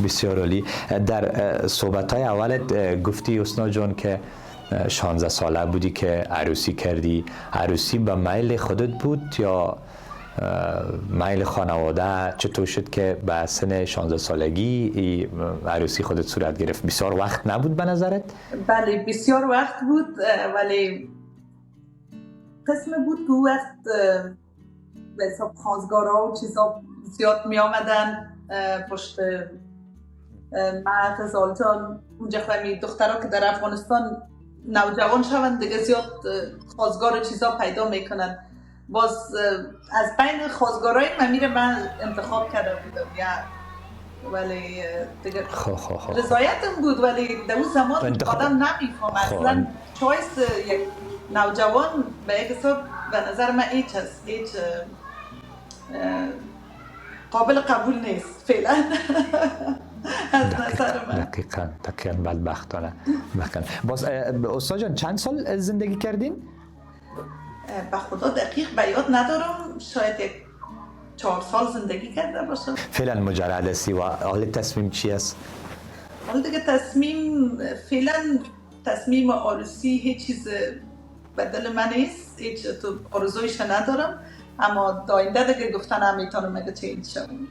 بسیار عالی. در صحبت‌های اولت گفتی حسنا جان که 16 ساله بودی که عروسی کردی. عروسی به میل خودت بود یا میل خانواده؟ چطور شد که به سن 16 سالگی عروسی خودت صورت گرفت؟ بسیار وقت نبود به نظرت؟ بله بسیار وقت بود، ولی قسم بود که وقت به حساب خواستگارا و چیزا زیاد می آمدن پشت مرد زالجان اونجا. خواهی دخترها که در افغانستان نوجوان شوند دیگه زیاد خواستگار چیزا پیدا میکنن. باز از بین خواستگارای من انتخاب کرده بودم ولی دیگه رضایتم بود، ولی در اون زمان آدم نمیفهم اصلا چویس یک نوجوان به یک حساب به نظر من هیچ هست، هیچ قابل قبول نیست فعلا. از نظر من دقیقاً بدبختانه. باز استاد جان چند سال زندگی کردین؟ به خدا دقیق به یاد ندارم، شاید یک 4 سال زندگی کرده باشم. فعلا مجرد هستی و حال تصمیم چی است؟ حال دیگه تصمیم فعلا تصمیم عروسی هیچ چیز به دل من نیست، هیچ آرزویش ندارم، اما داینده دیگه گفتن هم میتونم مگه چینج شم.